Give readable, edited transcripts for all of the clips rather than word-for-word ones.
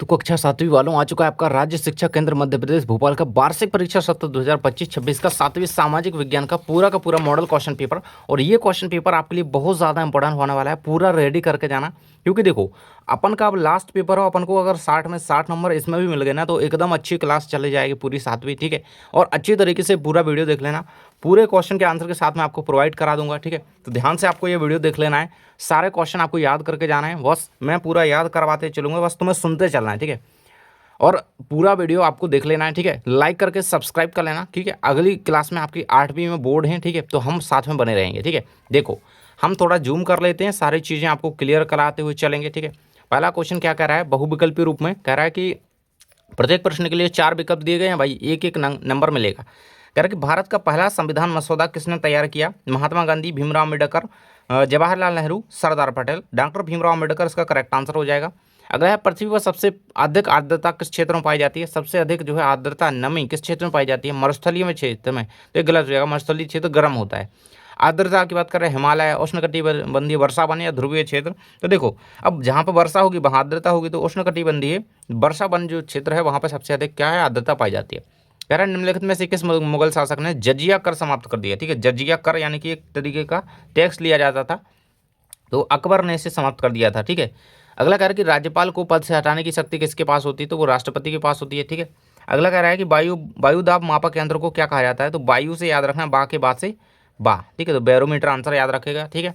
तो कक्षा 7वीं वालों आ चुका है आपका राज्य शिक्षा केंद्र मध्य प्रदेश भोपाल का वार्षिक परीक्षा सत्र 2025-26 का 7वीं सामाजिक विज्ञान का पूरा मॉडल क्वेश्चन पेपर। और ये क्वेश्चन पेपर आपके लिए बहुत ज़्यादा इंपॉर्टेंट होने वाला है, पूरा रेडी करके जाना। क्योंकि देखो अपन का अब लास्ट पेपर हो, अपन को अगर 60 में 60 नंबर इसमें भी मिल गए ना तो एकदम अच्छी क्लास चली जाएगी पूरी 7वीं, ठीक है। और अच्छी तरीके से पूरा वीडियो देख लेना, पूरे क्वेश्चन के आंसर के साथ मैं आपको प्रोवाइड करा दूंगा, ठीक है। तो ध्यान से आपको ये वीडियो देख लेना है, सारे क्वेश्चन आपको याद करके जाना है, बस मैं पूरा याद करवाते चलूंगा, बस तुम्हें सुनते चलना है, ठीक है। और पूरा वीडियो आपको देख लेना है, ठीक है। लाइक करके सब्सक्राइब कर लेना, ठीक है। अगली क्लास में आपकी 8वीं में बोर्ड है, ठीक है, तो हम साथ में बने रहेंगे, ठीक है। देखो हम थोड़ा जूम कर लेते हैं, सारी चीज़ें आपको क्लियर कराते हुए चलेंगे, ठीक है। पहला क्वेश्चन क्या कह रहा है, बहुविकल्पीय रूप में कह रहा है कि प्रत्येक प्रश्न के लिए 4 विकल्प दिए गए हैं भाई, एक एक नंबर मिलेगा। कह रहा है कि भारत का पहला संविधान मसौदा किसने तैयार किया, महात्मा गांधी, भीमराव अम्बेडकर, जवाहरलाल नेहरू, सरदार पटेल। डॉक्टर भीमराव अम्बेडकर इसका करेक्ट आंसर हो जाएगा। अगला है पृथ्वी पर सबसे अधिक आर्द्रता किस क्षेत्र में पाई जाती है, सबसे अधिक जो है आर्द्रता नमी किस क्षेत्र में पाई जाती है, मरुस्थलीय में क्षेत्र में। तो ये गलत हो जाएगा, मरुस्थलीय क्षेत्र गर्म होता है। आर्द्रता की बात कर रहे हैं, हिमालय, उष्णकटिबंधीय वर्षा वन या ध्रुवीय क्षेत्र। तो देखो अब जहाँ पर वर्षा होगी वहाँ आर्द्रता होगी, तो उष्णकटिबंधीय वर्षा वन जो क्षेत्र है वहाँ पर सबसे अधिक क्या है, आर्द्रता पाई जाती है। कह रहा है निम्नलिखित में से किस मुगल शासक ने जजिया कर समाप्त कर दिया, ठीक है। जजिया कर यानी कि एक तरीके का टैक्स लिया जाता था, तो अकबर ने इसे समाप्त कर दिया था, ठीक है। अगला कह रहा है कि राज्यपाल को पद से हटाने की शक्ति किसके पास होती है, तो वो राष्ट्रपति के पास होती है, ठीक है। अगला कह रहा है कि वायु दाब मापक यंत्र को क्या कहा जाता है, तो वायु से याद रखना, बा के बाद से बा, ठीक है। तो बैरोमीटर आंसर याद रखेगा, ठीक है।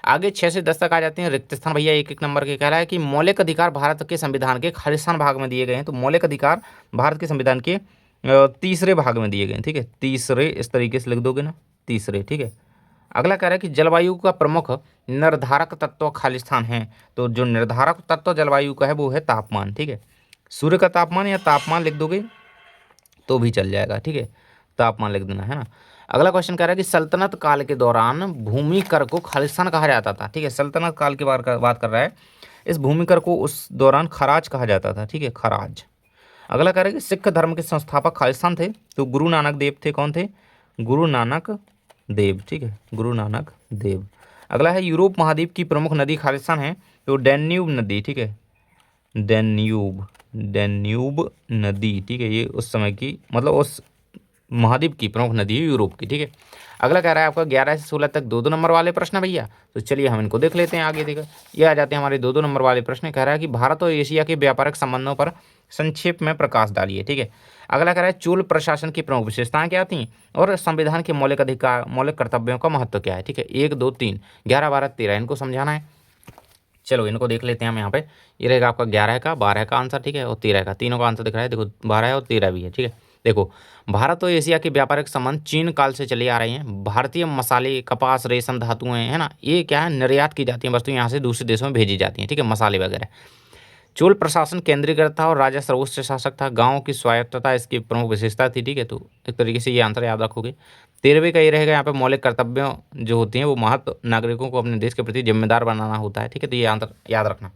आगे 6 से 10 तक आ जाते हैं रिक्त स्थान भैया एक एक नंबर के। कह रहा है कि मौलिक अधिकार भारत के संविधान के खालिस्तान भाग में दिए गए हैं, तो मौलिक अधिकार भारत के संविधान के तीसरे भाग में दिए गए हैं, ठीक है। तीसरे इस तरीके से लिख दोगे ना, तीसरे, ठीक है। अगला कह रहा है कि जलवायु का प्रमुख निर्धारक तत्व खालिस्तान है, तो जो निर्धारक तत्व जलवायु का है वो है तापमान, ठीक है। सूर्य का तापमान या तापमान लिख दोगे तो भी चल जाएगा, ठीक है। तापमान लिख देना है ना। अगला क्वेश्चन कह रहा है कि सल्तनत काल के दौरान भूमि कर को खालिस्तान कहा जाता था, ठीक है। सल्तनत काल की बात कर रहा है, इस भूमि कर को उस दौरान खराज कहा जाता था, ठीक है, खराज। अगला कह रहा है कि सिख धर्म के संस्थापक खालिस्तान थे, तो गुरु नानक देव थे। कौन थे, गुरु नानक देव, ठीक है, गुरु नानक देव। अगला है यूरोप महाद्वीप की प्रमुख नदी खालिस्तान है, तो डैन्यूब नदी, ठीक है, डैन्यूब नदी, ठीक है। ये उस समय की मतलब उस महाद्वीप की प्रमुख नदी है यूरोप की, ठीक है। अगला कह रहा है आपका 11 से 16 तक 2-2 नंबर वाले प्रश्न भैया, तो चलिए हम इनको देख लेते हैं आगे। देखो ये आ जाते हैं हमारे 2-2 नंबर वाले प्रश्न। कह रहा है कि भारत और एशिया के व्यापारिक संबंधों पर संक्षेप में प्रकाश डालिए, ठीक है। अगला कह रहा है चोल प्रशासन की प्रमुख विशेषताएं क्या थी और संविधान के मौलिक अधिकार मौलिक कर्तव्यों का महत्व क्या है, ठीक है। 1, 2, 3, 11, 12, 13 इनको समझाना है। चलो इनको देख लेते हैं हम यहाँ पे। ये रहेगा आपका 11 का, 12 का आंसर, ठीक है, और 13 का। तीनों का आंसर दिख रहा है, देखो 12 है और 13 भी है, ठीक है। देखो भारत और एशिया के व्यापारिक संबंध चीन काल से चले आ रहे हैं। भारतीय मसाले, कपास, रेशम, धातुएं, है ना, ये क्या है, निर्यात की जाती हैं वस्तु, यहाँ से दूसरे देशों में भेजी जाती हैं, ठीक है, मसाले वगैरह। चोल प्रशासन केंद्रीकृत था और राजा सर्वोच्च शासक था। गाँव की स्वायत्तता इसकी प्रमुख विशेषता थी, ठीक है। तो एक तरीके से ये आंसर याद रखोगे। 13वें का ये रहेगा यहाँ पे मौलिक कर्तव्यों जो होती हैं वो महत्व नागरिकों को अपने देश के प्रति जिम्मेदार बनाना होता है, ठीक है। तो ये आंसर याद रखना।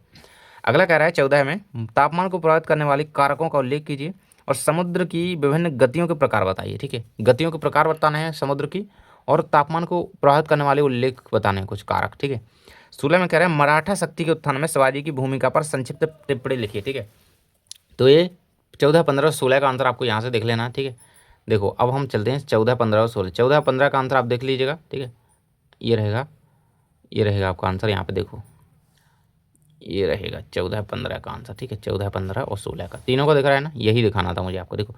अगला कह रहा है 14 में तापमान को प्रभावित करने वाली कारकों का उल्लेख कीजिए और समुद्र की विभिन्न गतियों के प्रकार बताइए, ठीक है। गतियों के प्रकार बताने हैं समुद्र की, और तापमान को प्रभावित करने वाले उल्लेख बताने हैं कुछ कारक, ठीक है। 16 में कह रहे हैं मराठा शक्ति के उत्थान में शिवाजी की भूमिका पर संक्षिप्त टिप्पणी लिखिए, ठीक है। तो ये 14, 15, 16 का आंसर आपको यहाँ से देख लेना है, ठीक है। देखो अब हम चलते हैं 14, 15 और 16। 14, 15 का आंसर आप देख लीजिएगा, ठीक है। ये रहेगा आपका आंसर, यहाँ पे देखो ये रहेगा 14, 15 का आंसर, ठीक है। 14, 15 और 16 का, तीनों को दिख रहा है ना, यही दिखाना था मुझे आपको। देखो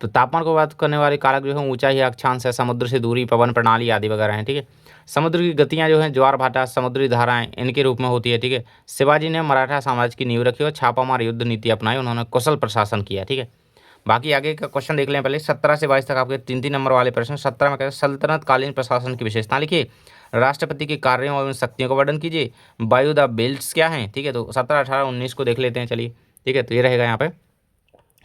तो तापमान को बात करने वाले कारक जो है ऊंचाई, अक्षांश है, समुद्र से दूरी, पवन प्रणाली आदि वगैरह हैं, ठीक है। समुद्र की गतियाँ जो हैं ज्वार भाटा, समुद्री धाराएं इनके रूप में होती है, ठीक है। शिवाजी ने मराठा साम्राज्य की नींव रखी और छापामार युद्ध नीति अपनाई, उन्होंने कुशल प्रशासन किया, ठीक है। बाकी आगे का क्वेश्चन देख लें पहले। 17 से 22 तक आपके 3-3 नंबर वाले प्रश्न। 17 में कहते हैं सल्तनत कालीन प्रशासन की विशेषता लिखिए, राष्ट्रपति के कार्यों और शक्तियों का वर्णन कीजिए, वायु द बेल्ट्स क्या हैं, ठीक है। तो 17, 18, 19 को देख लेते हैं, चलिए, ठीक है। तो ये रहेगा यहाँ पे,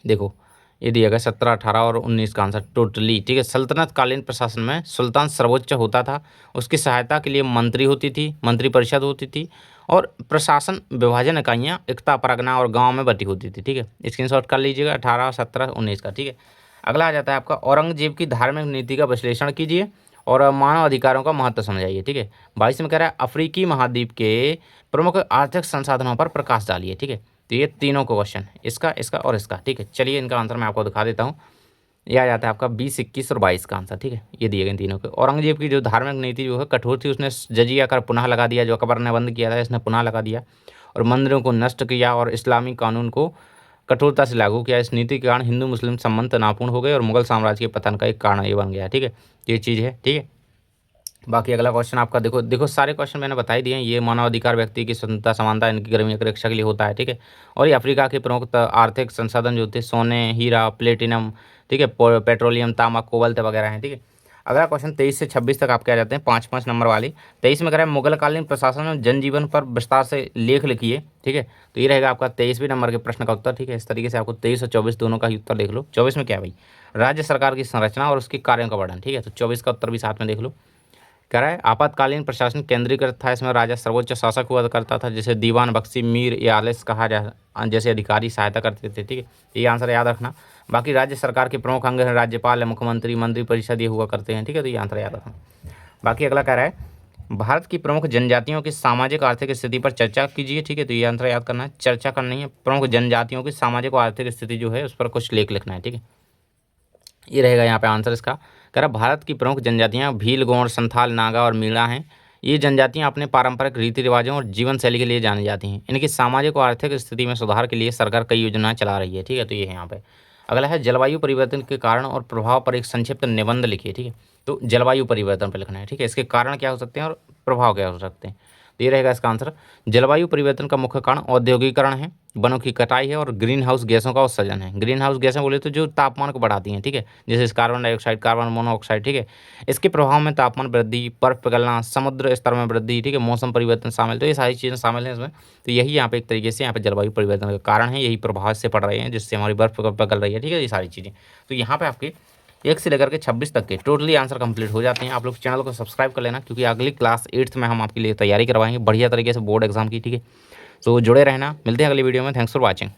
देखो ये दिया गया 17, 18 और 19 का आंसर टोटली, ठीक है। सल्तनत कालीन प्रशासन में सुल्तान सर्वोच्च होता था, उसकी सहायता के लिए मंत्री होती थी, मंत्री परिषद होती थी, और प्रशासन विभाजन इकाइयाँ एकता, परगना और गांव में बटी होती थी, ठीक है। स्क्रीनशॉट कर लीजिएगा 18, 17, 19 का, ठीक है। अगला आ जाता है आपका औरंगजेब की धार्मिक नीति का विश्लेषण कीजिए और मानव अधिकारों का महत्व समझाइए, ठीक है। 22 में कह रहा है अफ्रीकी महाद्वीप के प्रमुख आर्थिक संसाधनों पर प्रकाश डालिए, ठीक है। तो ये तीनों को क्वेश्चन, इसका, इसका और इसका, ठीक है। चलिए इनका आंसर मैं आपको दिखा देता हूँ। ये आ जाता है आपका 20, 21 और 22 का आंसर, ठीक है। ये दिए गए तीनों के। औरंगजेब की जो धार्मिक नीति जो है कठोर थी, उसने जजिया कर पुनः लगा दिया, जो अकबर ने बंद किया था इसने पुनः लगा दिया, और मंदिरों को नष्ट किया और इस्लामी कानून को कठोरता से लागू किया। इस नीति के कारण हिंदू मुस्लिम संबंध तनावपूर्ण हो गए और मुगल साम्राज्य के पतन का एक कारण ये बन गया, ठीक है। ये चीज़ है, ठीक है। बाकी अगला क्वेश्चन आपका देखो सारे क्वेश्चन मैंने बता ही दिए हैं। ये मानवाधिकार, व्यक्ति की स्वतंत्रता, समानता, इनकी गर्मी की रक्षा के लिए होता है, ठीक है। और ये अफ्रीका के प्रमुख आर्थिक संसाधन जो थे सोने, हीरा, प्लेटिनम, ठीक है, पेट्रोलियम, तांबा, कोबाल्ट वगैरह हैं, ठीक है। अगला क्वेश्चन 23 से 26 तक आपके आ जाते हैं, 5-5 नंबर वाली। 23 में कह रहा है मुगलकालीन प्रशासन में जनजीवन पर विस्तार से लेख लिखिए, ठीक है। तो ये रहेगा आपका 23वें नंबर के प्रश्न का उत्तर, ठीक है। इस तरीके से आपको 23 और 24 दोनों का ही उत्तर देख लो। 24 में क्या है भाई, राज्य सरकार की संरचना और उसके कार्यों का वर्णन, ठीक है। तो 24 का उत्तर भी साथ में देख लो। कह रहा है आपातकालीन प्रशासन केंद्रीकृत था, इसमें राजा सर्वोच्च शासक हुआ करता था, जैसे दीवान, बख्शी, मीर या आलिस कहा जा जैसे अधिकारी सहायता करते थे, ठीक है। ये आंसर याद रखना। बाकी राज्य सरकार के प्रमुख अंग हैं राज्यपाल, मुख्यमंत्री, मंत्री परिषद, ये हुआ करते हैं, ठीक है। तो ये आंसर याद रखना। बाकी अगला कह रहा है भारत की प्रमुख जनजातियों की सामाजिक आर्थिक स्थिति पर चर्चा कीजिए, ठीक है। तो ये आंसर याद करना है, चर्चा करनी है। प्रमुख जनजातियों की सामाजिक और आर्थिक स्थिति जो है उस पर कुछ लेख लिखना है, ठीक है। ये रहेगा यहाँ पे आंसर इसका। कह रहा भारत की प्रमुख जनजातियाँ भील, गौंड, संथाल, नागा और मीणा हैं। ये जनजातियाँ अपने पारंपरिक रीति रिवाजों और जीवन शैली के लिए जानी जाती हैं। इनकी सामाजिक और आर्थिक स्थिति में सुधार के लिए सरकार कई योजनाएं चला रही है, ठीक है। तो ये है यहाँ पे। अगला है जलवायु परिवर्तन के कारण और प्रभाव पर एक संक्षिप्त निबंध लिखिए, ठीक है। तो जलवायु परिवर्तन पर लिखना है, ठीक है। इसके कारण क्या हो सकते हैं और प्रभाव क्या हो सकते हैं, तो ये रहेगा इसका आंसर। जलवायु परिवर्तन का मुख्य कारण औद्योगिकरण है, वनों की कटाई है और ग्रीन हाउस गैसों का उत्सर्जन है। ग्रीन हाउस गैसें बोले तो जो तापमान को बढ़ाती हैं, ठीक है, जैसे कार्बन डाइऑक्साइड, कार्बन मोनोऑक्साइड, ठीक है। इसके प्रभाव में तापमान वृद्धि, बर्फ पिघलना, समुद्र स्तर में वृद्धि, ठीक है, मौसम परिवर्तन शामिल, तो ये सारी चीज़ें शामिल हैं इसमें। तो यही यहाँ पे एक तरीके से यहाँ पे जलवायु परिवर्तन का कारण है, यही प्रभाव से पड़ रहे हैं जिससे हमारी बर्फ पिघल रही है, ठीक है। ये सारी चीज़ें तो यहाँ पे आपकी 1 से लेकर के 26 तक के टोटली आंसर कंप्लीट हो जाते हैं। आप लोग चैनल को सब्सक्राइब कर लेना, क्योंकि अगली क्लास 8th में हम आपके लिए तैयारी करवाएंगे बढ़िया तरीके से बोर्ड एग्जाम की, ठीक है। तो जुड़े रहना, मिलते हैं अगली वीडियो में। Thanks for watching.